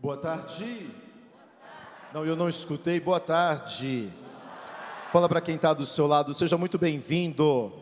Boa tarde. Não, eu não escutei. Boa tarde. Fala para quem está do seu lado, seja muito bem-vindo.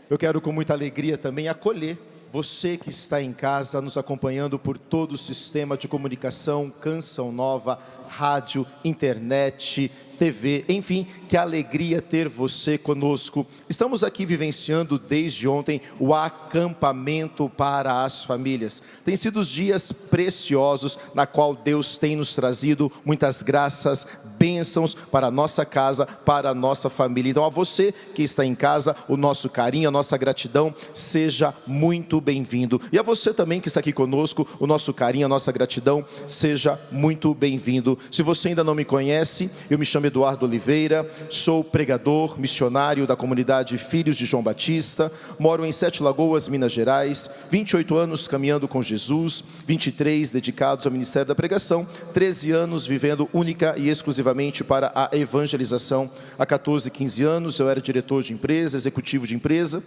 Eu quero com muita alegria também acolher você que está em casa, nos acompanhando por todo o sistema de comunicação, Canção Nova, rádio, internet, TV, enfim, que alegria ter você conosco. Estamos aqui vivenciando desde ontem o acampamento para as famílias. Tem sido os dias preciosos na qual Deus tem nos trazido muitas graças, bênçãos para a nossa casa, para a nossa família. Então a você que está em casa, o nosso carinho, a nossa gratidão, seja muito bem-vindo. E a você também que está aqui conosco, o nosso carinho, a nossa gratidão, seja muito bem-vindo. Se você ainda não me conhece, eu me chamo Eduardo Oliveira, sou pregador, missionário da comunidade Filhos de João Batista, moro em Sete Lagoas, Minas Gerais, 28 anos caminhando com Jesus, 23 dedicados ao ministério da pregação, 13 anos vivendo única e exclusivamente para a evangelização. Há 14, 15 anos eu era diretor de empresa, executivo de empresa,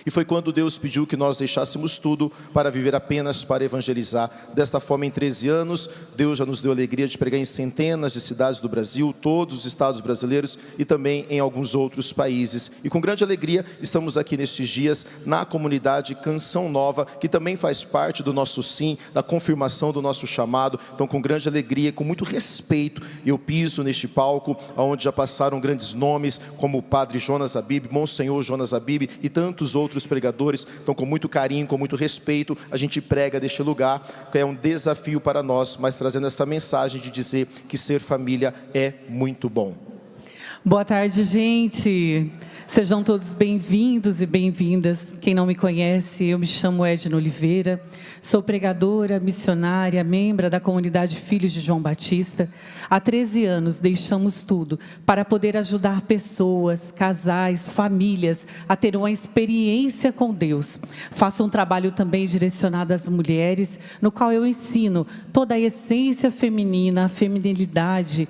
e foi quando Deus pediu que nós deixássemos tudo para viver apenas para evangelizar. Desta forma, em 13 anos, Deus já nos deu a alegria de pregar em centenas de cidades do Brasil, todos os estados brasileiros e também em alguns outros países. E com grande alegria, estamos aqui nestes dias na comunidade Canção Nova, que também faz parte do nosso sim, da confirmação do nosso chamado. Então, com grande alegria, com muito respeito, eu piso neste palco, onde já passaram grandes nomes, como o Padre Jonas Abib, Monsenhor Jonas Abib e tantos outros pregadores. Então, com muito carinho, com muito respeito, a gente prega deste lugar, que é um desafio para nós, mas trazendo essa mensagem de dizer que ser família é muito bom. Boa tarde, gente. Sejam todos bem-vindos e bem-vindas. Quem não me conhece, eu me chamo Edna Oliveira, sou pregadora, missionária, membro da comunidade Filhos de João Batista. Há 13 anos deixamos tudo para poder ajudar pessoas, casais, famílias a ter uma experiência com Deus. Faço um trabalho também direcionado às mulheres, no qual eu ensino toda a essência feminina, a feminilidade,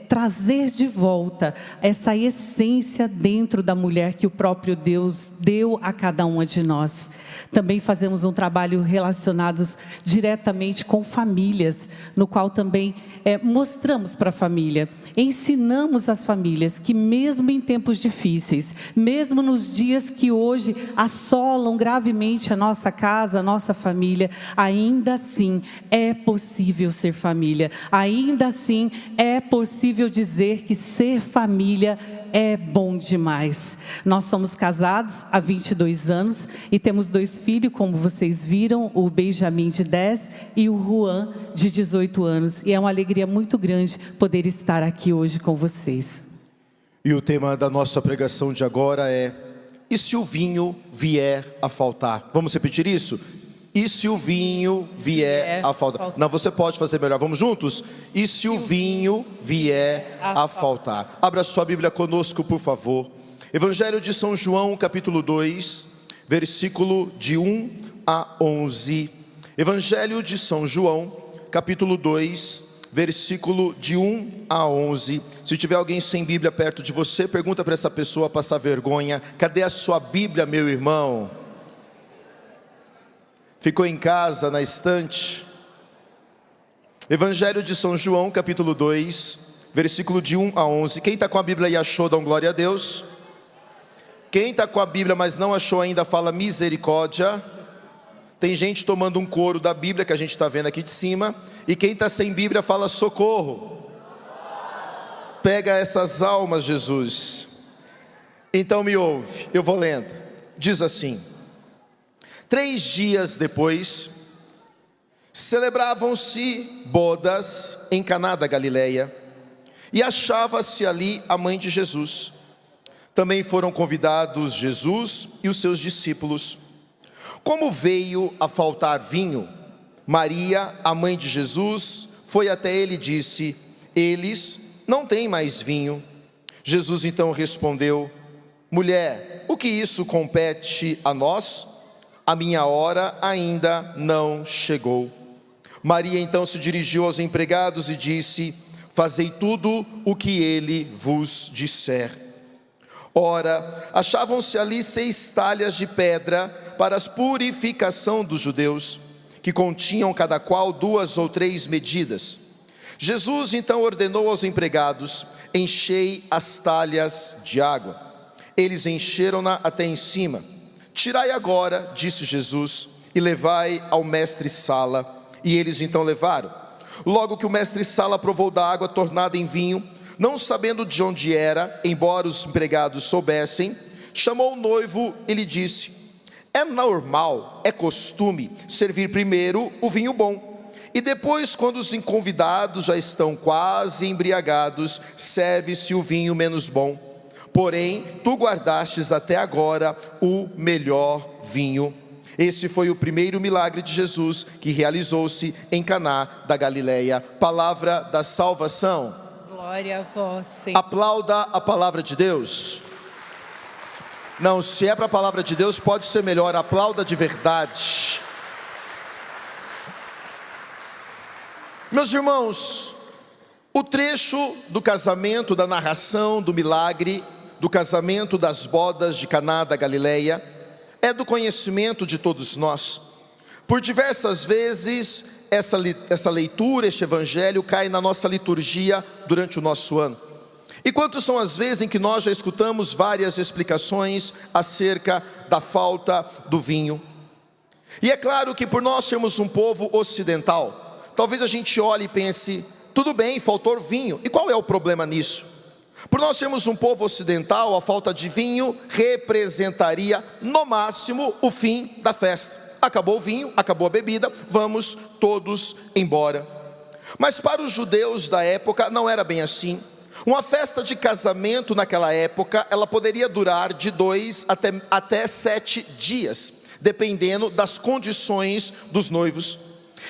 trazer de volta essa essência dentro da mulher que o próprio Deus deu a cada uma de nós. Também fazemos um trabalho relacionado diretamente com famílias, no qual também mostramos para a família, ensinamos as famílias que mesmo em tempos difíceis, mesmo nos dias que hoje assolam gravemente a nossa casa, a nossa família, ainda assim é possível ser família, ainda assim é possível dizer que ser família é bom demais. Nós somos casados há 22 anos e temos 2 filhos, como vocês viram, o Benjamin de 10 e o Juan de 18 anos. E é uma alegria muito grande poder estar aqui hoje com vocês. E o tema da nossa pregação de agora é: e se o vinho vier a faltar? Vamos repetir isso? E se o vinho vier a faltar? Não, você pode fazer melhor, vamos juntos? E se o vinho vier a faltar? Abra sua Bíblia conosco, por favor. Evangelho de São João, capítulo 2, versículo de 1 a 11. Evangelho de São João, capítulo 2, versículo de 1 a 11. Se tiver alguém sem Bíblia perto de você, pergunta para essa pessoa passar vergonha: cadê a sua Bíblia, meu irmão? Ficou em casa, na estante? Evangelho de São João, capítulo 2, versículo de 1 a 11. Quem está com a Bíblia e achou, dá um glória a Deus. Quem está com a Bíblia, mas não achou ainda, fala misericórdia. Tem gente tomando um couro da Bíblia, que a gente está vendo aqui de cima. E quem está sem Bíblia, fala socorro. Pega essas almas, Jesus. Então me ouve, eu vou lendo. Diz assim: 3 dias depois, celebravam-se bodas em Caná da Galileia, e achava-se ali a mãe de Jesus. Também foram convidados Jesus e os seus discípulos. Como veio a faltar vinho, Maria, a mãe de Jesus, foi até ele e disse: eles não têm mais vinho. Jesus então respondeu: mulher, o que isso compete a nós? A minha hora ainda não chegou. Maria então se dirigiu aos empregados e disse: fazei tudo o que ele vos disser. Ora, achavam-se ali 6 talhas de pedra para a purificação dos judeus, que continham cada qual 2 ou 3 medidas. Jesus então ordenou aos empregados: enchei as talhas de água. Eles encheram-na até em cima. Tirai agora, disse Jesus, e levai ao mestre-sala. E eles então levaram. Logo que o mestre-sala provou da água tornada em vinho, não sabendo de onde era, embora os empregados soubessem, chamou o noivo e lhe disse: é normal, é costume, servir primeiro o vinho bom, e depois, quando os convidados já estão quase embriagados, serve-se o vinho menos bom. Porém, tu guardastes até agora o melhor vinho. Esse foi o primeiro milagre de Jesus que realizou-se em Caná da Galileia. Palavra da salvação. Glória a vós, Senhor. Aplauda a palavra de Deus. Não, se é para a palavra de Deus, pode ser melhor. Aplauda de verdade. Meus irmãos, o trecho do casamento, da narração do milagre, do casamento das bodas de Caná da Galileia, é do conhecimento de todos nós. Por diversas vezes, essa leitura, este evangelho cai na nossa liturgia durante o nosso ano. E quantas são as vezes em que nós já escutamos várias explicações acerca da falta do vinho? E é claro que por nós sermos um povo ocidental, talvez a gente olhe e pense: tudo bem, faltou vinho, e qual é o problema nisso? Por nós sermos um povo ocidental, a falta de vinho representaria, no máximo, o fim da festa. Acabou o vinho, acabou a bebida, vamos todos embora. Mas para os judeus da época não era bem assim. Uma festa de casamento naquela época, ela poderia durar de 2 até 7 dias, dependendo das condições dos noivos.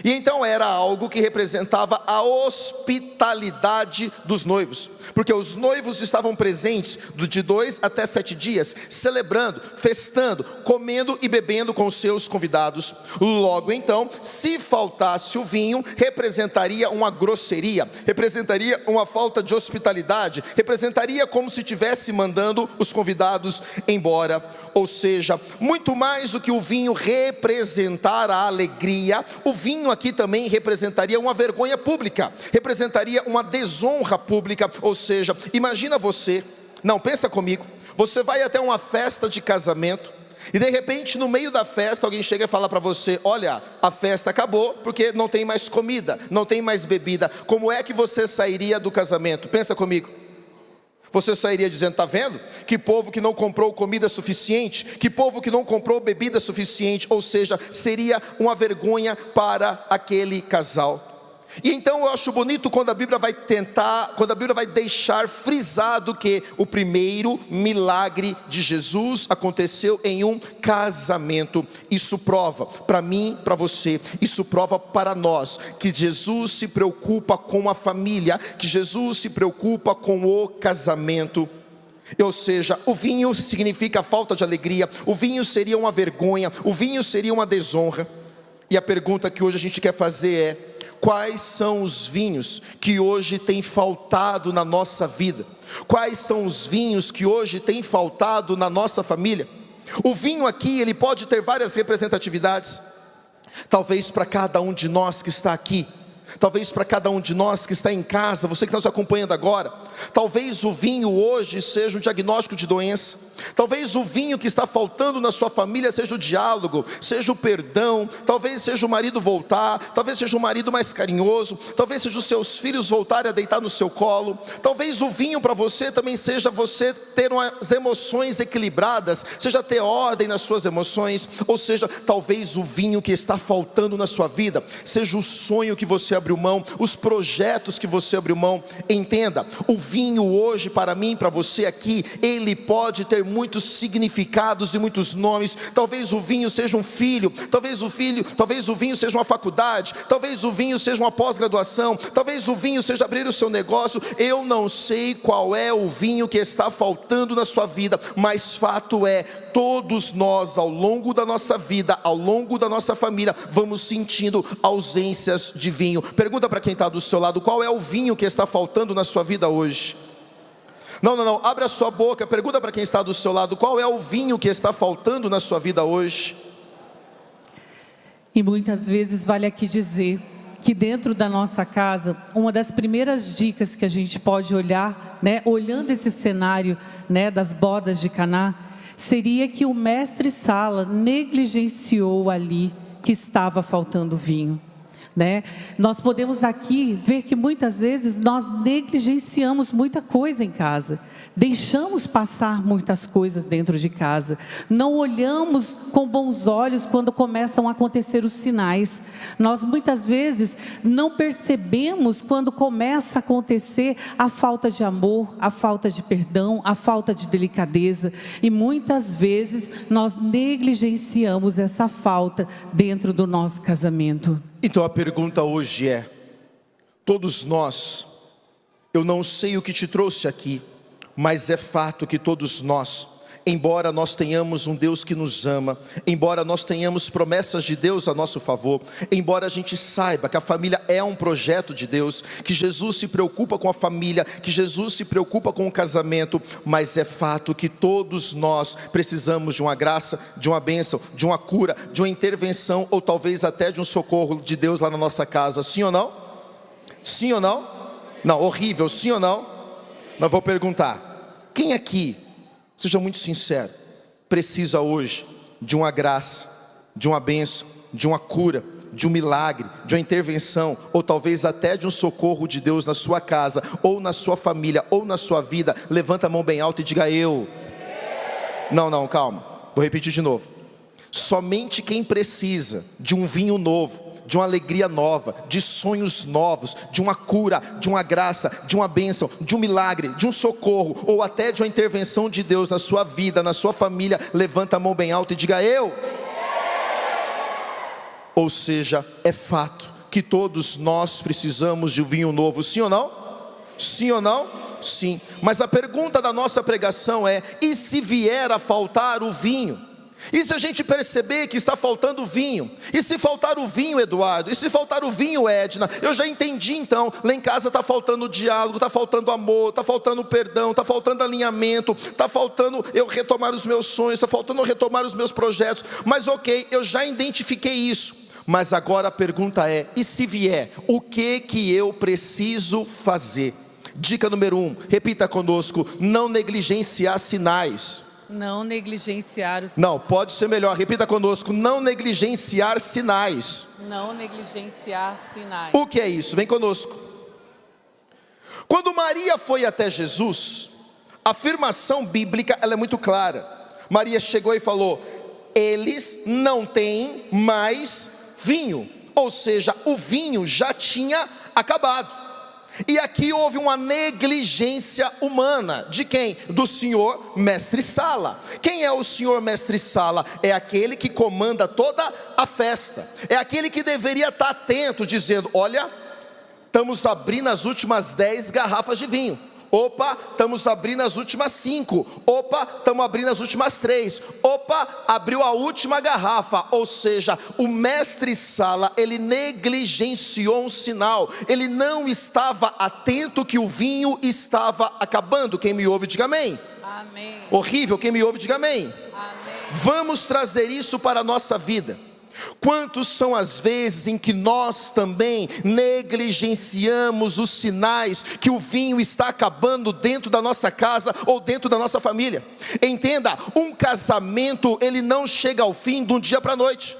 E então era algo que representava a hospitalidade dos noivos, porque os noivos estavam presentes de 2 até 7 dias, celebrando, festando, comendo e bebendo com seus convidados. Logo então, se faltasse o vinho, representaria uma grosseria, representaria uma falta de hospitalidade, representaria como se estivesse mandando os convidados embora. Ou seja, muito mais do que o vinho representar a alegria, o vinho aqui também representaria uma vergonha pública, representaria uma desonra pública. Ou seja, imagina você, não, pensa comigo, você vai até uma festa de casamento e de repente no meio da festa alguém chega e fala para você: olha, a festa acabou porque não tem mais comida, não tem mais bebida. Como é que você sairia do casamento? Pensa comigo. Você sairia dizendo: tá vendo? Que povo que não comprou comida suficiente, que povo que não comprou bebida suficiente. Ou seja, seria uma vergonha para aquele casal. E então eu acho bonito quando a Bíblia vai deixar frisado que o primeiro milagre de Jesus aconteceu em um casamento. Isso prova para mim, para você, isso prova para nós que Jesus se preocupa com a família, que Jesus se preocupa com o casamento. Ou seja, o vinho significa falta de alegria, o vinho seria uma vergonha, o vinho seria uma desonra. E a pergunta que hoje a gente quer fazer é: quais são os vinhos que hoje têm faltado na nossa vida? Quais são os vinhos que hoje têm faltado na nossa família? O vinho aqui, ele pode ter várias representatividades. Talvez para cada um de nós que está aqui, talvez para cada um de nós que está em casa, você que está nos acompanhando agora, talvez o vinho hoje seja um diagnóstico de doença. Talvez o vinho que está faltando na sua família seja o diálogo, seja o perdão. Talvez seja o marido voltar, talvez seja o marido mais carinhoso, talvez seja os seus filhos voltarem a deitar no seu colo. Talvez o vinho para você também seja você ter as emoções equilibradas, seja ter ordem nas suas emoções. Ou seja, talvez o vinho que está faltando na sua vida seja o sonho que você abriu mão, os projetos que você abriu mão. Entenda, o vinho hoje para mim, para você aqui, ele pode ter muitos significados e muitos nomes. Talvez o vinho seja um filho, talvez o vinho seja uma faculdade, talvez o vinho seja uma pós-graduação, talvez o vinho seja abrir o seu negócio. Eu não sei qual é o vinho que está faltando na sua vida, mas fato é, todos nós ao longo da nossa vida, ao longo da nossa família, vamos sentindo ausências de vinho. Pergunta para quem está do seu lado: qual é o vinho que está faltando na sua vida hoje? Não, abre a sua boca, pergunta para quem está do seu lado: qual é o vinho que está faltando na sua vida hoje? E muitas vezes vale aqui dizer que dentro da nossa casa, uma das primeiras dicas que a gente pode olhar, né, olhando esse cenário, né, das bodas de Caná, seria que o mestre-sala negligenciou ali que estava faltando vinho. Né? Nós podemos aqui ver que muitas vezes nós negligenciamos muita coisa em casa, deixamos passar muitas coisas dentro de casa, não olhamos com bons olhos quando começam a acontecer os sinais. Nós muitas vezes não percebemos quando começa a acontecer a falta de amor, a falta de perdão, a falta de delicadeza, e muitas vezes nós negligenciamos essa falta dentro do nosso casamento. Então a pergunta hoje é, todos nós, eu não sei o que te trouxe aqui, mas é fato que todos nós, embora nós tenhamos um Deus que nos ama, embora nós tenhamos promessas de Deus a nosso favor, embora a gente saiba que a família é um projeto de Deus, que Jesus se preocupa com a família, que Jesus se preocupa com o casamento, mas é fato que todos nós precisamos de uma graça, de uma bênção, de uma cura, de uma intervenção, ou talvez até de um socorro de Deus lá na nossa casa, sim ou não? Sim ou não? Não, horrível, sim ou não? Mas vou perguntar, quem aqui, seja muito sincero, precisa hoje de uma graça, de uma bênção, de uma cura, de um milagre, de uma intervenção, ou talvez até de um socorro de Deus na sua casa, ou na sua família, ou na sua vida? Levanta a mão bem alta e diga eu. Não, calma, vou repetir de novo. Somente quem precisa de um vinho novo, de uma alegria nova, de sonhos novos, de uma cura, de uma graça, de uma bênção, de um milagre, de um socorro, ou até de uma intervenção de Deus na sua vida, na sua família, levanta a mão bem alta e diga eu. Ou seja, é fato que todos nós precisamos de um vinho novo, sim ou não? Sim ou não? Sim. Mas a pergunta da nossa pregação é, e se vier a faltar o vinho? E se a gente perceber que está faltando vinho? E se faltar o vinho, Eduardo? E se faltar o vinho, Edna? Eu já entendi então, lá em casa está faltando diálogo, está faltando amor, está faltando perdão, está faltando alinhamento, está faltando eu retomar os meus sonhos, está faltando eu retomar os meus projetos. Mas ok, eu já identifiquei isso. Mas agora a pergunta é, e se vier, o que eu preciso fazer? Dica número 1, repita conosco, não negligenciar sinais. Não negligenciar os... Não, pode ser melhor, repita conosco, não negligenciar sinais. Não negligenciar sinais. O que é isso? Vem conosco. Quando Maria foi até Jesus, a afirmação bíblica ela é muito clara. Maria chegou e falou, eles não têm mais vinho. Ou seja, o vinho já tinha acabado. E aqui houve uma negligência humana, de quem? Do senhor mestre-sala. Quem é o senhor mestre-sala? É aquele que comanda toda a festa, é aquele que deveria estar atento, dizendo, olha, estamos abrindo as últimas 10 garrafas de vinho. Opa, estamos abrindo as últimas 5. Opa, estamos abrindo as últimas 3. Opa, abriu a última garrafa. Ou seja, o mestre-sala, ele negligenciou um sinal. Ele não estava atento que o vinho estava acabando. Quem me ouve, diga amém. Amém. Horrível, quem me ouve, diga amém. Amém. Vamos trazer isso para a nossa vida. Quantos são as vezes em que nós também negligenciamos os sinais que o vinho está acabando dentro da nossa casa ou dentro da nossa família? Entenda, um casamento ele não chega ao fim de um dia para a noite.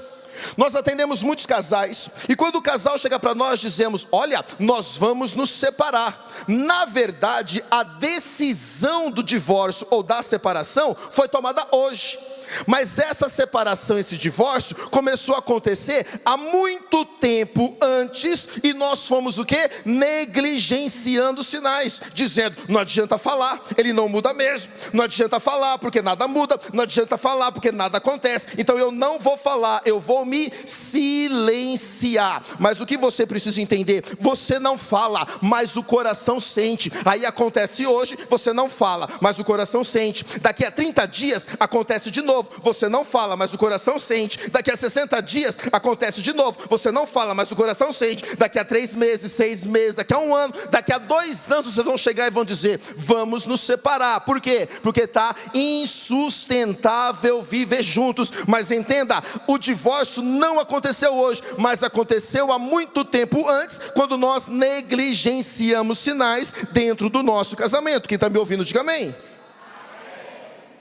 Nós atendemos muitos casais e quando o casal chega para nós dizemos, olha, nós vamos nos separar. Na verdade, a decisão do divórcio ou da separação foi tomada hoje. Mas essa separação, esse divórcio começou a acontecer há muito tempo antes e nós fomos o quê? Negligenciando os sinais, dizendo, não adianta falar, ele não muda mesmo, não adianta falar porque nada muda, não adianta falar porque nada acontece, então eu não vou falar, eu vou me silenciar. Mas o que você precisa entender, você não fala, mas o coração sente. Aí acontece hoje, você não fala, mas o coração sente. Daqui a 30 dias acontece de novo. Você não fala, mas o coração sente. Daqui a 60 dias acontece de novo. Você não fala, mas o coração sente. adolescente, daqui a 3 meses, 6 meses, daqui a 1 ano, daqui a 2 anos, vocês vão chegar e vão dizer: vamos nos separar. Por quê? Porque está insustentável viver juntos. Mas entenda, o divórcio não aconteceu hoje, mas aconteceu há muito tempo antes, quando nós negligenciamos sinais dentro do nosso casamento. Quem está me ouvindo, diga amém.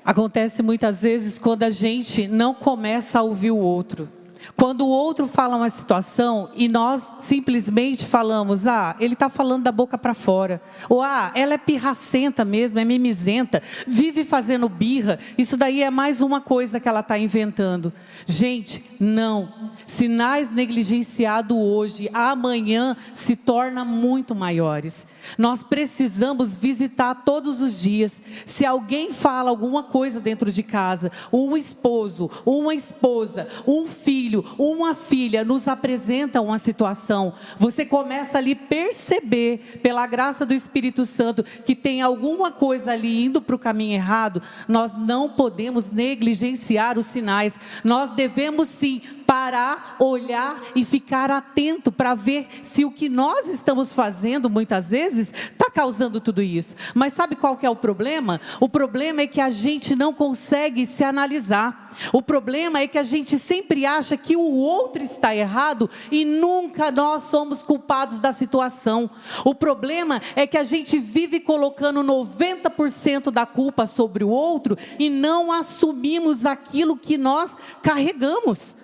Acontece muitas vezes quando a gente não começa a ouvir o outro. Quando o outro fala uma situação e nós simplesmente falamos: ah, ele está falando da boca para fora. Ou ah, ela é pirracenta mesmo, é mimizenta, vive fazendo birra. Isso daí é mais uma coisa que ela está inventando. Gente, não. Sinais negligenciados hoje, amanhã se tornam muito maiores. Nós precisamos visitar todos os dias. Se alguém fala alguma coisa dentro de casa, um esposo, uma esposa, um filho, uma filha nos apresenta uma situação, você começa ali a perceber, pela graça do Espírito Santo, que tem alguma coisa ali indo para o caminho errado. Nós não podemos negligenciar os sinais. Nós devemos sim parar, olhar e ficar atento para ver se o que nós estamos fazendo muitas vezes está causando tudo isso. Mas sabe qual que é o problema? O problema é que a gente não consegue se analisar. O problema é que a gente sempre acha que o outro está errado e nunca nós somos culpados da situação. O problema é que a gente vive colocando 90% da culpa sobre o outro e não assumimos aquilo que nós carregamos.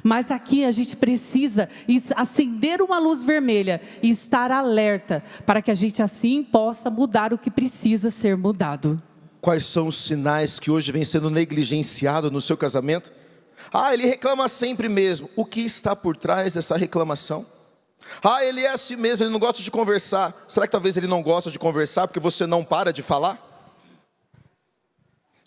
Mas aqui a gente precisa acender uma luz vermelha e estar alerta para que a gente assim possa mudar o que precisa ser mudado. Quais são os sinais que hoje vem sendo negligenciado no seu casamento? Ah, ele reclama sempre mesmo. O que está por trás dessa reclamação? Ah, ele é assim mesmo, ele não gosta de conversar. Será que talvez ele não gosta de conversar porque você não para de falar?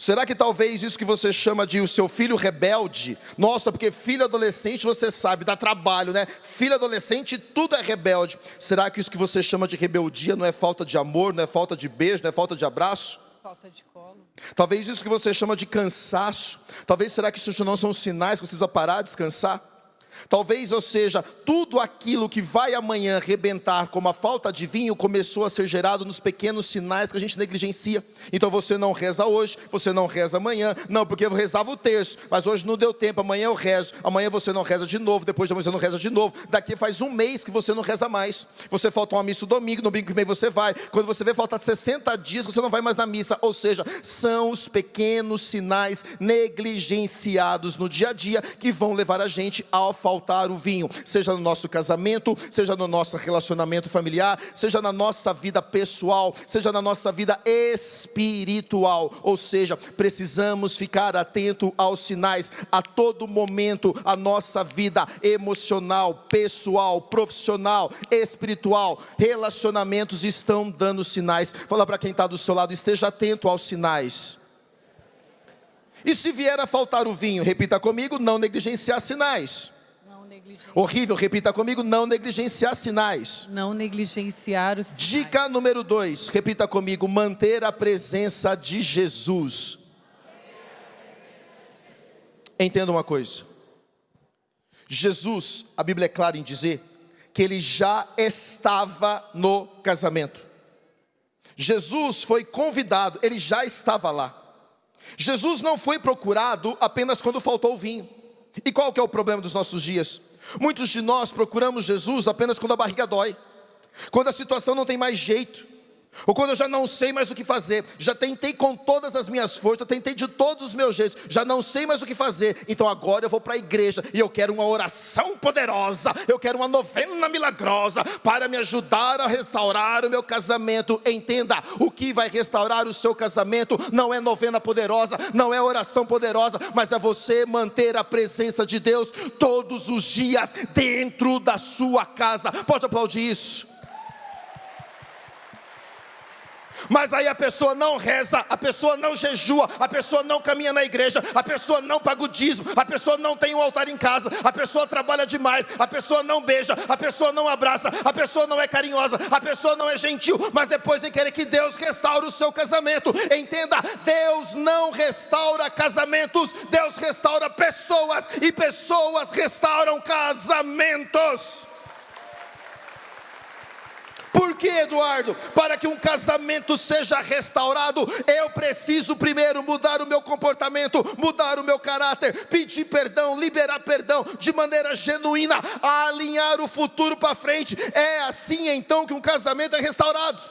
Será que talvez isso que você chama de o seu filho rebelde? Nossa, porque filho adolescente você sabe, dá trabalho, né? Filho adolescente tudo é rebelde. Será que isso que você chama de rebeldia não é falta de amor, não é falta de beijo, não é falta de abraço? Falta de colo. Talvez isso que você chama de cansaço. Talvez será que isso não são sinais que você precisa parar, descansar? Talvez, ou seja, tudo aquilo que vai amanhã arrebentar como a falta de vinho começou a ser gerado nos pequenos sinais que a gente negligencia. Então você não reza hoje, você não reza amanhã. Não, porque eu rezava o terço, mas hoje não deu tempo, amanhã eu rezo. Amanhã você não reza de novo, depois de amanhã você não reza de novo. Daqui faz 1 mês que você não reza mais. Você falta uma missa domingo que vem você vai. Quando você vê, falta 60 dias que você não vai mais na missa. Ou seja, são os pequenos sinais negligenciados no dia a dia que vão levar a gente ao faltar o vinho, seja no nosso casamento, seja no nosso relacionamento familiar, seja na nossa vida pessoal, seja na nossa vida espiritual. Ou seja, precisamos ficar atento aos sinais a todo momento. A nossa vida emocional, pessoal, profissional, espiritual, relacionamentos estão dando sinais. Fala para quem está do seu lado: esteja atento aos sinais. E se vier a faltar o vinho, repita comigo: não negligenciar sinais. Horrível, repita comigo: não negligenciar sinais. Não negligenciar os sinais. Dica número 2, repita comigo: manter a presença de Jesus. Entenda uma coisa: Jesus, a Bíblia é clara em dizer que ele já estava no casamento. Jesus foi convidado, ele já estava lá. Jesus não foi procurado apenas quando faltou o vinho. E qual que é o problema dos nossos dias? Muitos de nós procuramos Jesus apenas quando a barriga dói, quando a situação não tem mais jeito, ou quando eu já não sei mais o que fazer. Já tentei com todas as minhas forças, tentei de todos os meus jeitos, já não sei mais o que fazer. Então agora eu vou para a igreja e eu quero uma oração poderosa, eu quero uma novena milagrosa para me ajudar a restaurar o meu casamento. Entenda, o que vai restaurar o seu casamento não é novena poderosa, não é oração poderosa, mas é você manter a presença de Deus todos os dias dentro da sua casa. Pode aplaudir isso? Mas aí a pessoa não reza, a pessoa não jejua, a pessoa não caminha na igreja, a pessoa não paga o dízimo, a pessoa não tem um altar em casa, a pessoa trabalha demais, a pessoa não beija, a pessoa não abraça, a pessoa não é carinhosa, a pessoa não é gentil, mas depois vem querer que Deus restaure o seu casamento. Entenda, Deus não restaura casamentos, Deus restaura pessoas, e pessoas restauram casamentos. que, Eduardo? Para que um casamento seja restaurado, eu preciso primeiro mudar o meu comportamento, mudar o meu caráter, pedir perdão, liberar perdão de maneira genuína, alinhar o futuro para frente. É assim então que um casamento é restaurado.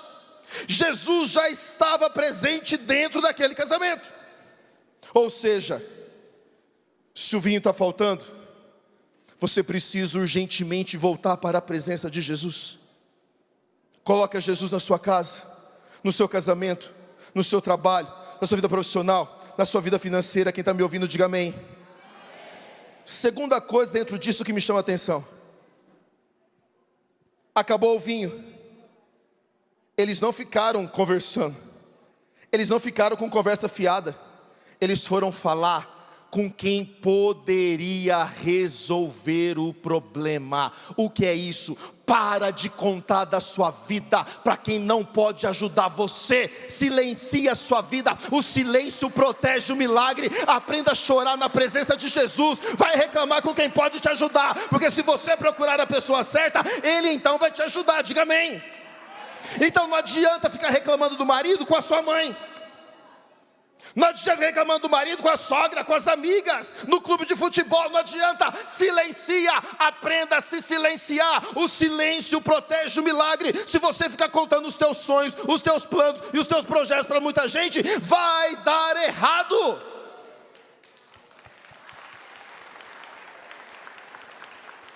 Jesus já estava presente dentro daquele casamento. Ou seja, se o vinho está faltando, você precisa urgentemente voltar para a presença de Jesus. Coloca Jesus na sua casa, no seu casamento, no seu trabalho, na sua vida profissional, na sua vida financeira. Quem está me ouvindo, diga amém. Segunda coisa dentro disso que me chama a atenção: acabou o vinho, eles não ficaram conversando, eles não ficaram com conversa fiada, eles foram falar com quem poderia resolver o problema. O que é isso? Para de contar da sua vida para quem não pode ajudar você. Silencie a sua vida. O silêncio protege o milagre. Aprenda a chorar na presença de Jesus. Vai reclamar com quem pode te ajudar, porque se você procurar a pessoa certa, Ele então vai te ajudar. Diga amém. Então não adianta ficar reclamando do marido com a sua mãe. Não adianta reclamando do marido com a sogra, com as amigas, no clube de futebol. Não adianta. Silencia, aprenda a se silenciar. O silêncio protege o milagre. Se você ficar contando os teus sonhos, os teus planos e os teus projetos para muita gente, vai dar errado.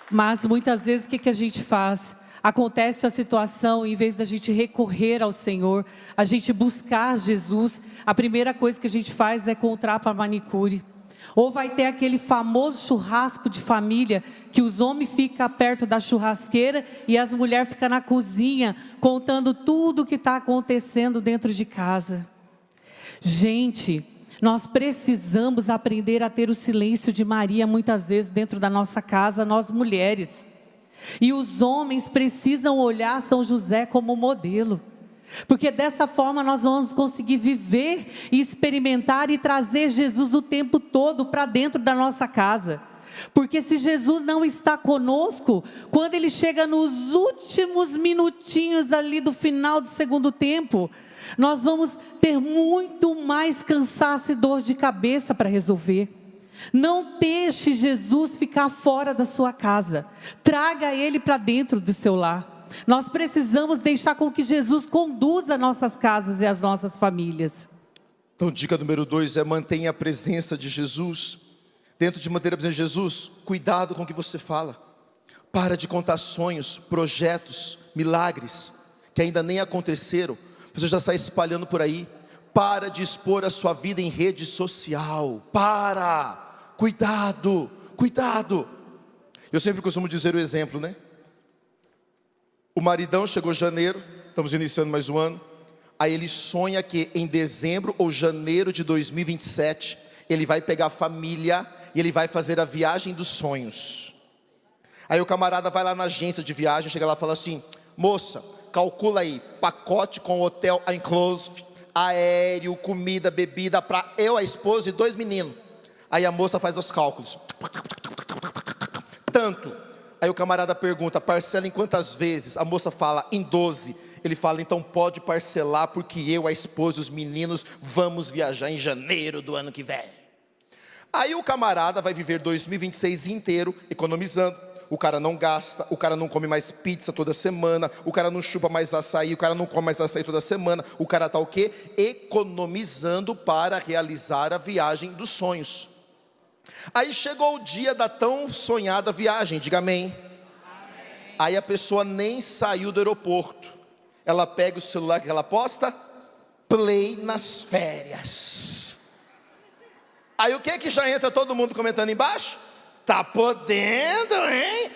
Mas muitas vezes o que a gente faz? Acontece a situação, em vez da gente recorrer ao Senhor, a gente buscar Jesus, a primeira coisa que a gente faz é comprar para manicure. Ou vai ter aquele famoso churrasco de família, que os homens ficam perto da churrasqueira e as mulheres ficam na cozinha, contando tudo o que está acontecendo dentro de casa. Gente, nós precisamos aprender a ter o silêncio de Maria, muitas vezes dentro da nossa casa, nós mulheres. E os homens precisam olhar São José como modelo, porque dessa forma nós vamos conseguir viver e experimentar e trazer Jesus o tempo todo para dentro da nossa casa. Porque se Jesus não está conosco, quando Ele chega nos últimos minutinhos ali do final do segundo tempo, nós vamos ter muito mais cansaço e dor de cabeça para resolver. Não deixe Jesus ficar fora da sua casa. Traga Ele para dentro do seu lar. Nós precisamos deixar com que Jesus conduza nossas casas e as nossas famílias. Então, dica número 2 é: mantenha a presença de Jesus. Dentro de manter a presença de Jesus, cuidado com o que você fala. Para de contar sonhos, projetos, milagres que ainda nem aconteceram. Você já sai espalhando por aí. Para de expor a sua vida em rede social. Para! Cuidado, cuidado. Eu sempre costumo dizer o exemplo, né? O maridão chegou em janeiro, estamos iniciando mais um ano. Aí ele sonha que em dezembro ou janeiro de 2027, ele vai pegar a família e ele vai fazer a viagem dos sonhos. Aí o camarada vai lá na agência de viagem, chega lá e fala assim: moça, calcula aí, pacote com hotel inclusive, aéreo, comida, bebida para eu, a esposa e 2 meninos. Aí a moça faz os cálculos. Tanto. Aí o camarada pergunta: parcela em quantas vezes? A moça fala: em 12. Ele fala: então pode parcelar, porque eu, a esposa e os meninos vamos viajar em janeiro do ano que vem. Aí o camarada vai viver 2026 inteiro economizando. O cara não gasta, o cara não come mais pizza toda semana, o cara não chupa mais açaí, o cara não come mais açaí toda semana. O cara está o quê? Economizando para realizar a viagem dos sonhos. Aí chegou o dia da tão sonhada viagem, diga amém. Amém. Aí a pessoa nem saiu do aeroporto. Ela pega o celular que ela posta, play nas férias. Aí o que já entra todo mundo comentando embaixo? Tá podendo, hein?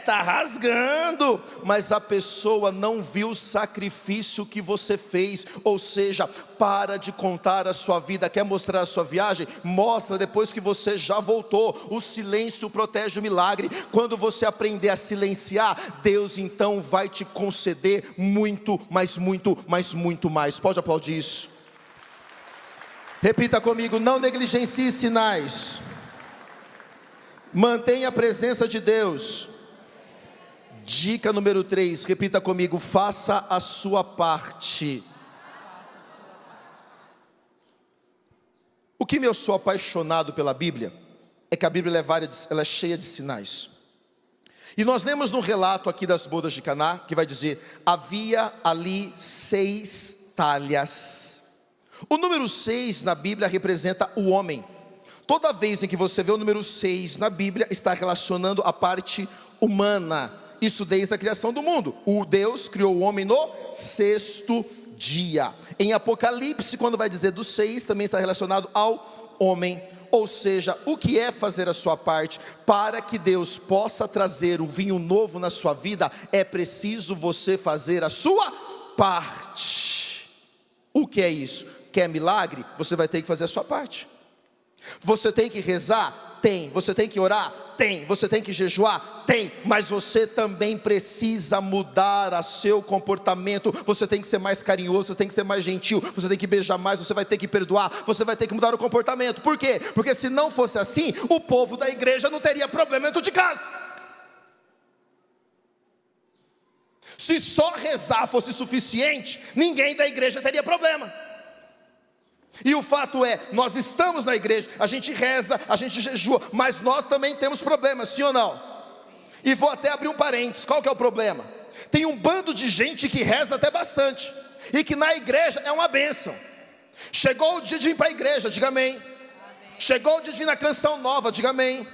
Tá rasgando. Mas a pessoa não viu o sacrifício que você fez. Ou seja, para de contar a sua vida. Quer mostrar a sua viagem? Mostra depois que você já voltou. O silêncio protege o milagre. Quando você aprender a silenciar, Deus então vai te conceder muito, mas muito, mas muito mais. Pode aplaudir isso? Repita comigo: não negligencie sinais. Mantenha a presença de Deus Dica número 3, repita comigo: faça a sua parte. O que eu sou apaixonado pela Bíblia é que a Bíblia ela é cheia de sinais. E nós lemos no relato aqui das bodas de Caná, que vai dizer: havia ali 6 talhas. O número 6 na Bíblia representa o homem. Toda vez em que você vê o número 6 na Bíblia, está relacionando a parte humana. Isso desde a criação do mundo. O Deus criou o homem no 6º dia. Em Apocalipse, quando vai dizer do 6, também está relacionado ao homem. Ou seja, o que é fazer a sua parte? Para que Deus possa trazer um vinho novo na sua vida, é preciso você fazer a sua parte. O que é isso? Quer milagre? Você vai ter que fazer a sua parte. Você tem que rezar? Tem. Você tem que orar? Tem. Você tem que jejuar? Tem. Mas você também precisa mudar o seu comportamento. Você tem que ser mais carinhoso, você tem que ser mais gentil, você tem que beijar mais, você vai ter que perdoar, você vai ter que mudar o comportamento. Por quê? Porque se não fosse assim, o povo da igreja não teria problema dentro de casa. Se só rezar fosse suficiente, ninguém da igreja teria problema. E o fato é, nós estamos na igreja, a gente reza, a gente jejua, mas nós também temos problemas, sim ou não? E vou até abrir um parênteses. Qual que é o problema? Tem um bando de gente que reza até bastante, e que na igreja é uma bênção. Chegou o dia de ir para a igreja, diga amém. Chegou o dia de vir na canção nova, diga amém.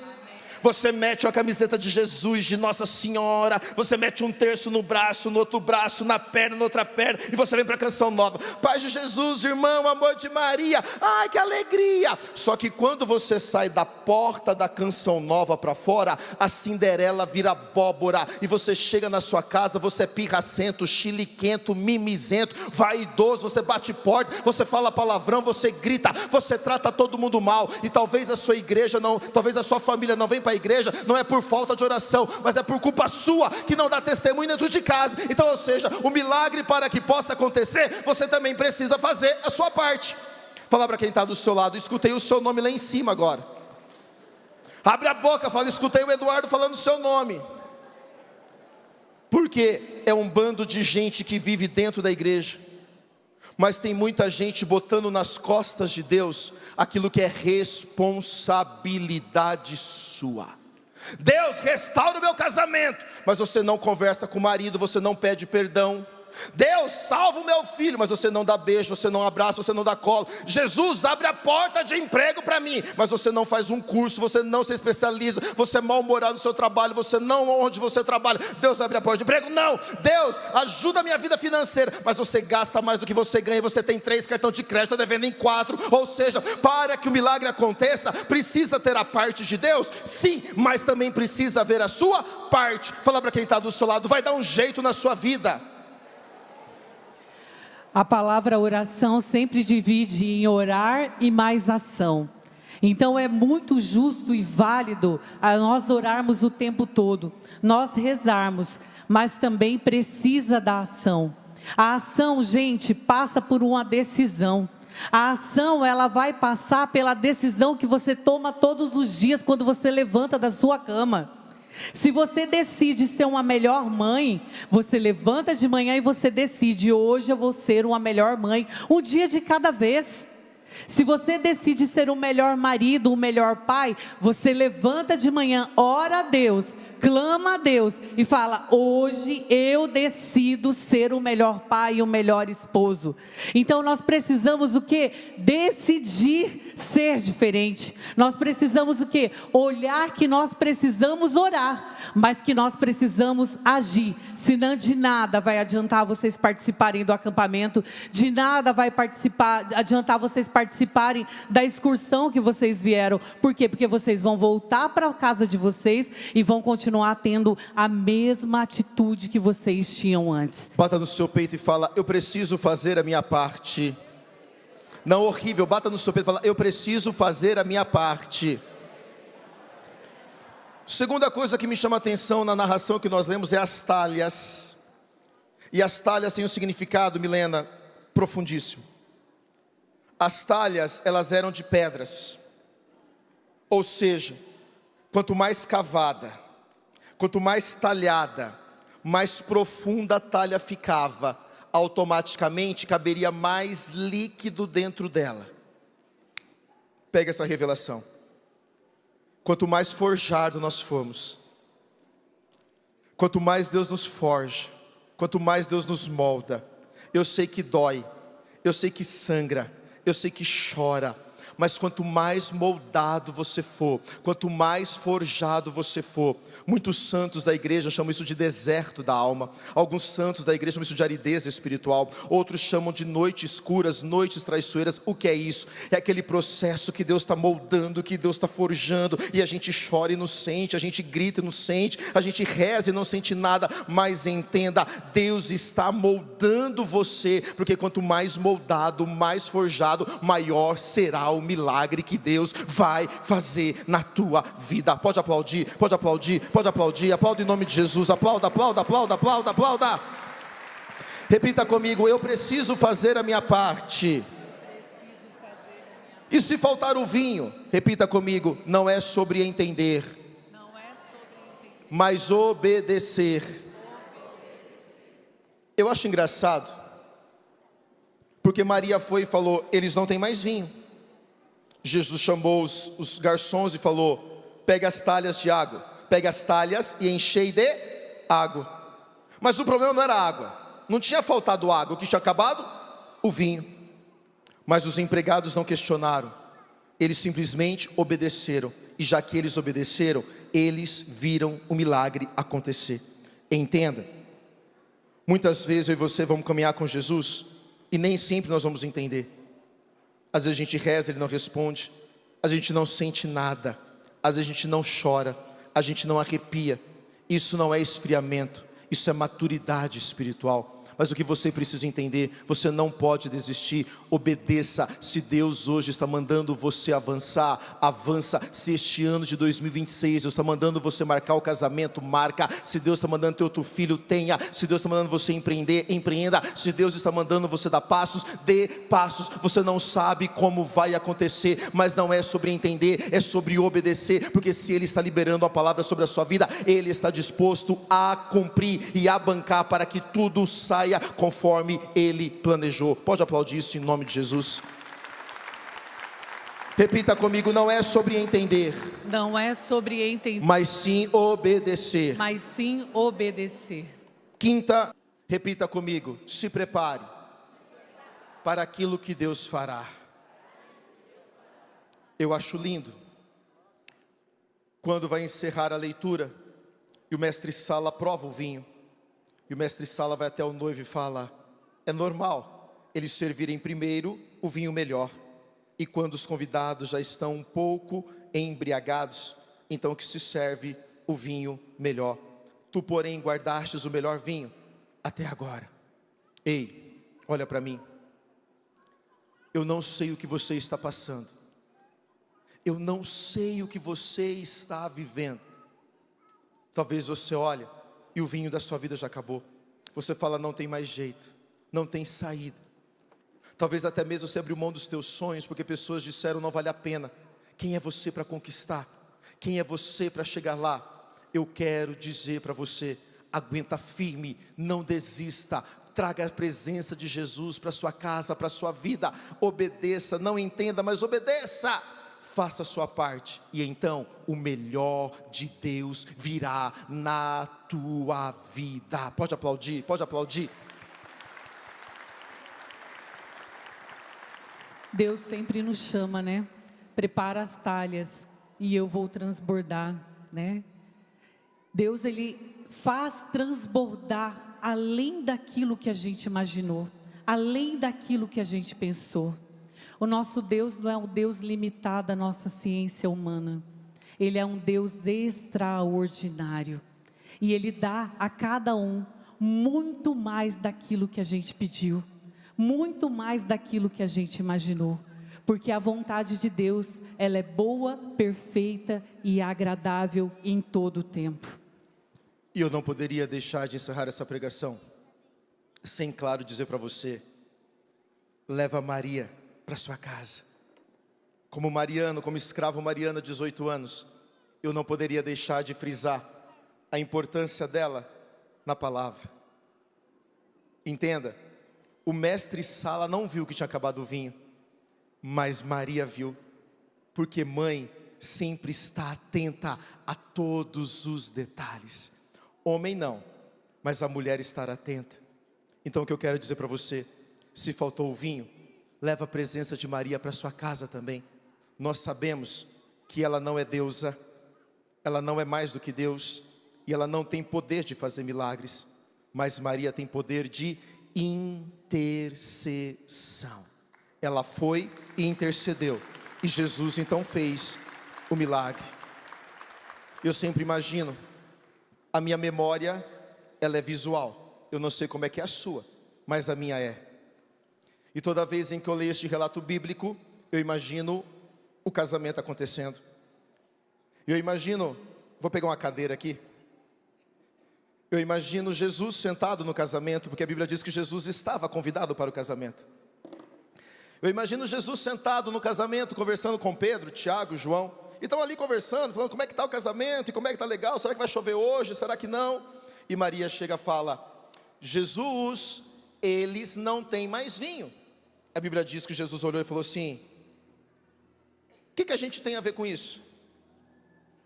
Você mete uma camiseta de Jesus, de Nossa Senhora, você mete um terço no braço, no outro braço, na perna, na outra perna, e você vem para a canção nova. Paz de Jesus, irmão, amor de Maria, ai que alegria. Só que quando você sai da porta da canção nova para fora, a Cinderela vira abóbora, e você chega na sua casa, você é pirracento, chiliquento, mimizento, vaidoso, você bate porta, você fala palavrão, você grita, você trata todo mundo mal. E talvez a sua igreja não, talvez a sua família não venha para a igreja, não é por falta de oração, mas é por culpa sua, que não dá testemunho dentro de casa. Então, ou seja, o milagre, para que possa acontecer, você também precisa fazer a sua parte. Fala para quem está do seu lado: escutei o seu nome lá em cima agora. Abre a boca, fala: escutei o Eduardo falando o seu nome. Porque é um bando de gente que vive dentro da igreja, mas tem muita gente botando nas costas de Deus aquilo que é responsabilidade sua. Deus, restaura o meu casamento, mas você não conversa com o marido, você não pede perdão. Deus, salva o meu filho, mas você não dá beijo, você não abraça, você não dá colo. Jesus, abre a porta de emprego para mim, mas você não faz um curso, você não se especializa, você é mal-humorado no seu trabalho, você não honra onde você trabalha. Deus, abre a porta de emprego? Não. Deus, ajuda a minha vida financeira, mas você gasta mais do que você ganha, você tem 3 cartões de crédito, está devendo em 4. Ou seja, para que o milagre aconteça, precisa ter a parte de Deus, sim, mas também precisa haver a sua parte. Fala para quem está do seu lado: vai dar um jeito na sua vida. A palavra oração sempre divide em orar e mais ação. Então é muito justo e válido a nós orarmos o tempo todo, nós rezarmos, mas também precisa da ação. A ação, gente, passa por uma decisão. A ação, ela vai passar pela decisão que você toma todos os dias quando você levanta da sua cama. Se você decide ser uma melhor mãe, você levanta de manhã e você decide: hoje eu vou ser uma melhor mãe, um dia de cada vez. Se você decide ser um melhor marido, um melhor pai, você levanta de manhã, ora a Deus, clama a Deus e fala: hoje eu decido ser o melhor pai e o melhor esposo. Então nós precisamos o quê? Decidir ser diferente. Nós precisamos o quê? Olhar que nós precisamos orar, mas que nós precisamos agir. Senão de nada vai adiantar vocês participarem do acampamento, de nada vai adiantar vocês participarem da excursão que vocês vieram. Por quê? Porque vocês vão voltar para a casa de vocês e vão continuar tendo a mesma atitude que vocês tinham antes. Bata no seu peito e fala: eu preciso fazer a minha parte. Não, horrível, bata no seu peito e fala: eu preciso fazer a minha parte. Segunda coisa que me chama a atenção na narração que nós lemos é as talhas. E as talhas têm um significado, Milena, profundíssimo. As talhas, elas eram de pedras. Ou seja, quanto mais cavada, quanto mais talhada, mais profunda a talha ficava, automaticamente caberia mais líquido dentro dela. Pega essa revelação. Quanto mais forjado nós formos, quanto mais Deus nos forja, quanto mais Deus nos molda, eu sei que dói, eu sei que sangra, eu sei que chora, mas quanto mais moldado você for, quanto mais forjado você for, muitos santos da igreja chamam isso de deserto da alma, alguns santos da igreja chamam isso de aridez espiritual, outros chamam de noites escuras, noites traiçoeiras. O que é isso? É aquele processo que Deus está moldando, que Deus está forjando, e a gente chora e não sente, a gente grita e não sente, a gente reza e não sente nada, mas entenda, Deus está moldando você, porque quanto mais moldado, mais forjado, maior será o milagre que Deus vai fazer na tua vida. Pode aplaudir, pode aplaudir, pode aplaudir, aplauda em nome de Jesus, aplauda, aplauda, aplauda, aplauda, aplauda. Repita comigo: eu preciso fazer a minha parte. E se faltar o vinho, repita comigo: não é sobre entender, mas obedecer. Eu acho engraçado, porque Maria foi e falou: eles não têm mais vinho. Jesus chamou os garçons e falou: pega as talhas de água, pega as talhas e enchei de água. Mas o problema não era a água, não tinha faltado água, o que tinha acabado? O vinho. Mas os empregados não questionaram, eles simplesmente obedeceram, e já que eles obedeceram, eles viram o milagre acontecer. Entenda, muitas vezes eu e você vamos caminhar com Jesus, e nem sempre nós vamos entender. Às vezes a gente reza, Ele não responde, a gente não sente nada, às vezes a gente não chora, a gente não arrepia. Isso não é esfriamento, isso é maturidade espiritual. Mas o que você precisa entender, você não pode desistir, obedeça. Se Deus hoje está mandando você avançar, avança. Se este ano de 2026 Deus está mandando você marcar o casamento, marca. Se Deus está mandando ter outro filho, tenha. Se Deus está mandando você empreender, empreenda. Se Deus está mandando você dar passos, dê passos. Você não sabe como vai acontecer, mas não é sobre entender, é sobre obedecer, porque se Ele está liberando a palavra sobre a sua vida, Ele está disposto a cumprir e a bancar para que tudo saia conforme Ele planejou. Pode aplaudir isso em nome de Jesus. Repita comigo: não é sobre entender, Não é sobre entender, mas sim obedecer. mas sim obedecer. Quinta, repita comigo: se prepare para aquilo que Deus fará. Eu acho lindo quando vai encerrar a leitura e o mestre Sala prova o vinho. E o mestre Sala vai até o noivo e fala: é normal eles servirem primeiro o vinho melhor, e quando os convidados já estão um pouco embriagados, então que se serve o vinho melhor. Tu, porém, guardastes o melhor vinho até agora. Ei, olha para mim. Eu não sei o que você está passando, eu não sei o que você está vivendo. Talvez você olhe e o vinho da sua vida já acabou. Você fala: não tem mais jeito, não tem saída. Talvez até mesmo você abriu mão dos teus sonhos, porque pessoas disseram: não vale a pena. Quem é você para conquistar? Quem é você para chegar lá? Eu quero dizer para você: aguenta firme, não desista. Traga a presença de Jesus para sua casa, para sua vida. Obedeça, não entenda, mas obedeça. Faça a sua parte, e então o melhor de Deus virá na tua vida. Pode aplaudir, pode aplaudir. Deus sempre nos chama, né? Prepara as talhas e eu vou transbordar, né? Deus, Ele faz transbordar além daquilo que a gente imaginou, além daquilo que a gente pensou. O nosso Deus não é um Deus limitado à nossa ciência humana. Ele é um Deus extraordinário. E Ele dá a cada um muito mais daquilo que a gente pediu, muito mais daquilo que a gente imaginou. Porque a vontade de Deus, ela é boa, perfeita e agradável em todo o tempo. E eu não poderia deixar de encerrar essa pregação sem, claro, dizer para você: leva Maria para sua casa. Como Mariano, como escravo Mariana, 18 anos, eu não poderia deixar de frisar a importância dela na palavra. Entenda, o mestre Sala não viu que tinha acabado o vinho, mas Maria viu, porque mãe sempre está atenta a todos os detalhes. Homem não, mas a mulher estar atenta. Então o que eu quero dizer para você, se faltou o vinho, leva a presença de Maria para sua casa também. Nós sabemos que ela não é deusa, ela não é mais do que Deus, e ela não tem poder de fazer milagres, mas Maria tem poder de intercessão. Ela foi e intercedeu, e Jesus então fez o milagre. Eu sempre imagino, a minha memória, ela é visual, eu não sei como é que é a sua, mas a minha é. E toda vez em que eu leio este relato bíblico, eu imagino o casamento acontecendo. Eu imagino, vou pegar uma cadeira aqui. Eu imagino Jesus sentado no casamento, porque a Bíblia diz que Jesus estava convidado para o casamento. Eu imagino Jesus sentado no casamento, conversando com Pedro, Tiago, João. E estão ali conversando, falando como é que está o casamento, e como é que está legal, será que vai chover hoje, será que não? E Maria chega e fala, Jesus, eles não têm mais vinho. A Bíblia diz que Jesus olhou e falou assim, o que a gente tem a ver com isso?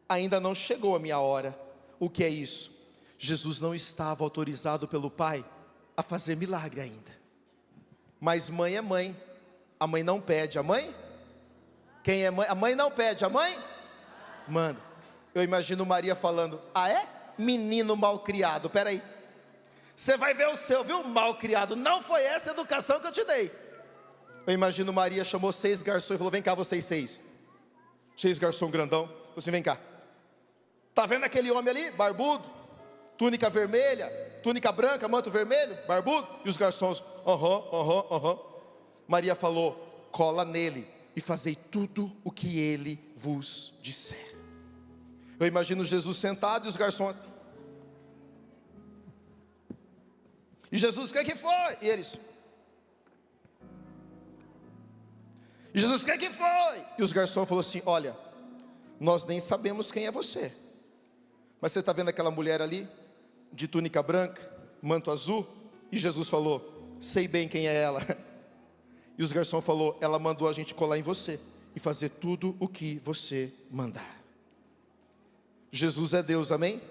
Ainda não chegou a minha hora. O que é isso? Jesus não estava autorizado pelo Pai a fazer milagre ainda. Mas mãe é mãe. A mãe não pede, a mãe? Quem é mãe? A mãe não pede, a mãe? Manda. Eu imagino Maria falando, ah é? Menino malcriado, peraí. Você vai ver o seu, viu? Malcriado. Não foi essa a educação que eu te dei. Eu imagino Maria chamou 6 garçons e falou, vem cá vocês 6. 6 garçons grandão. Falou assim, vem cá. Tá vendo aquele homem ali, barbudo? Túnica vermelha, túnica branca, manto vermelho, barbudo? E os garçons, Maria falou, cola nele e fazei tudo o que ele vos disser. Eu imagino Jesus sentado e os garçons assim. E Jesus, o que foi? E eles. E Jesus, o que foi? E os garçons falaram assim, olha, nós nem sabemos quem é você. Mas você está vendo aquela mulher ali, de túnica branca, manto azul? E Jesus falou, sei bem quem é ela. E os garçons falaram, ela mandou a gente colar em você e fazer tudo o que você mandar. Jesus é Deus, amém?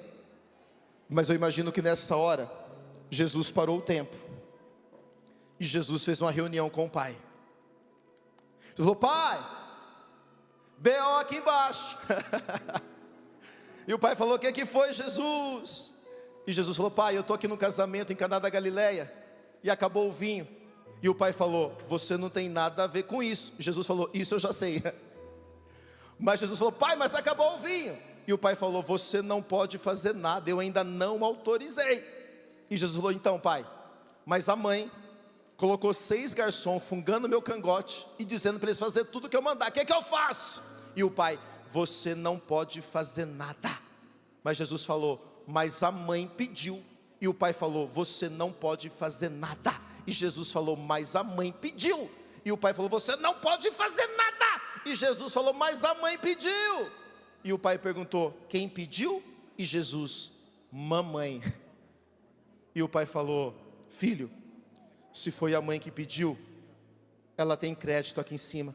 Mas eu imagino que nessa hora, Jesus parou o tempo. E Jesus fez uma reunião com o Pai. Ele falou, Pai, B.O. aqui embaixo. E o Pai falou, o que foi, Jesus? E Jesus falou, Pai, eu estou aqui no casamento em Caná da Galileia, e acabou o vinho. E o Pai falou, você não tem nada a ver com isso. E Jesus falou, isso eu já sei. Mas Jesus falou, Pai, mas acabou o vinho. E o Pai falou, você não pode fazer nada, eu ainda não autorizei. E Jesus falou, então Pai, mas a mãe colocou 6 garçons fungando meu cangote e dizendo para eles fazer tudo que eu mandar, o que é que eu faço? E o Pai, você não pode fazer nada. Mas Jesus falou, mas a mãe pediu. E o Pai falou, você não pode fazer nada. E Jesus falou, mas a mãe pediu. E o Pai falou, você não pode fazer nada. E Jesus falou, mas a mãe pediu. E o Pai perguntou, quem pediu? E Jesus, mamãe. E o Pai falou, filho, se foi a mãe que pediu, ela tem crédito aqui em cima.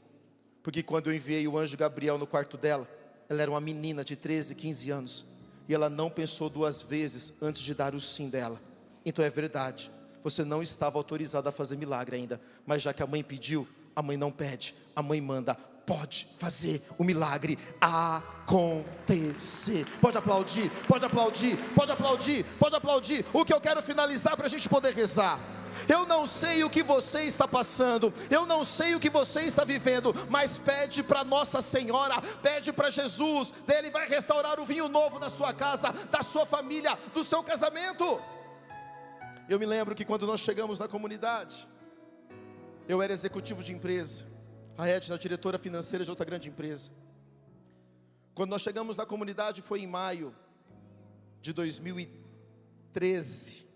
Porque quando eu enviei o anjo Gabriel no quarto dela, ela era uma menina de 13, 15 anos. E ela não pensou 2 vezes antes de dar o sim dela. Então é verdade, você não estava autorizado a fazer milagre ainda. Mas já que a mãe pediu, a mãe não pede, a mãe manda. Pode fazer o milagre acontecer. Pode aplaudir, pode aplaudir, pode aplaudir, pode aplaudir. O que eu quero finalizar para a gente poder rezar. Eu não sei o que você está passando, eu não sei o que você está vivendo, mas pede para Nossa Senhora, pede para Jesus, Ele vai restaurar o vinho novo da sua casa, da sua família, do seu casamento. Eu me lembro que quando nós chegamos na comunidade, eu era executivo de empresa, a Edna, diretora financeira de outra grande empresa. Quando nós chegamos na comunidade foi em maio de 2013.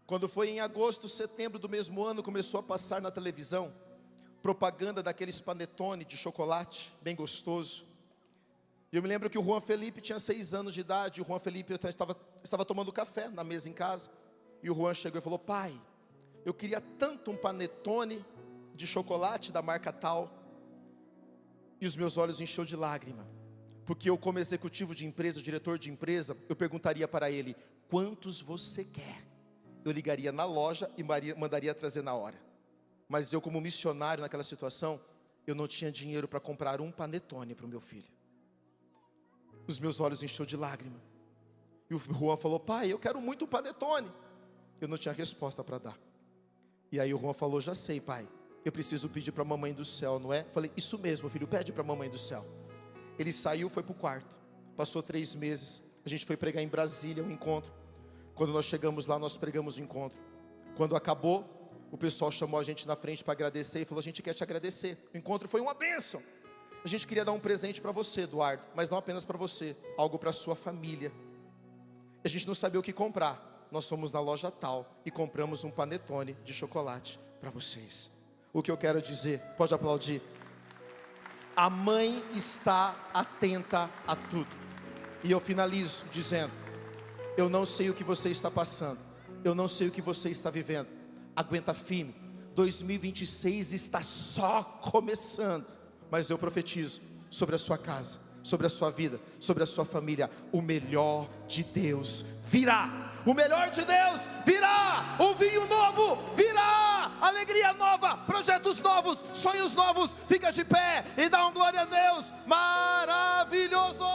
Quando foi em agosto, setembro do mesmo ano, começou a passar na televisão propaganda daqueles panetone de chocolate, bem gostoso. E Eu me lembro que o Juan Felipe tinha 6 anos de idade. O Juan Felipe estava tomando café na mesa em casa. E o Juan chegou e falou: pai, eu queria tanto um panetone de chocolate da marca tal. E os meus olhos encheu de lágrima, porque eu, como executivo de empresa, diretor de empresa, eu perguntaria para ele: quantos você quer? Eu ligaria na loja e mandaria trazer na hora. Mas eu, como missionário naquela situação, eu não tinha dinheiro para comprar um panetone para o meu filho. Os meus olhos encheu de lágrima. E o Juan falou: pai, eu quero muito um panetone. Eu não tinha resposta para dar. E aí o Juan falou: já sei, pai, eu preciso pedir para a mamãe do céu, não é? Falei: isso mesmo, filho, pede para a mamãe do céu. Ele saiu, foi para o quarto. Passou 3 meses, a gente foi pregar em Brasília, um encontro. Quando nós chegamos lá, nós pregamos o encontro. Quando acabou, o pessoal chamou a gente na frente para agradecer e falou: a gente quer te agradecer. O encontro foi uma bênção. A gente queria dar um presente para você, Eduardo, mas não apenas para você, algo para a sua família. A gente não sabia o que comprar. Nós fomos na loja tal e compramos um panetone de chocolate para vocês. O que eu quero dizer, pode aplaudir. A mãe está atenta a tudo. E eu finalizo dizendo: eu não sei o que você está passando, eu não sei o que você está vivendo. Aguenta firme, 2026 está só começando. Mas eu profetizo sobre a sua casa, sobre a sua vida, sobre a sua família: o melhor de Deus virá. O melhor de Deus virá. O vinho novo virá. Alegria nova, projetos novos, sonhos novos. Fica de pé e dá um glória a Deus. Maravilhoso.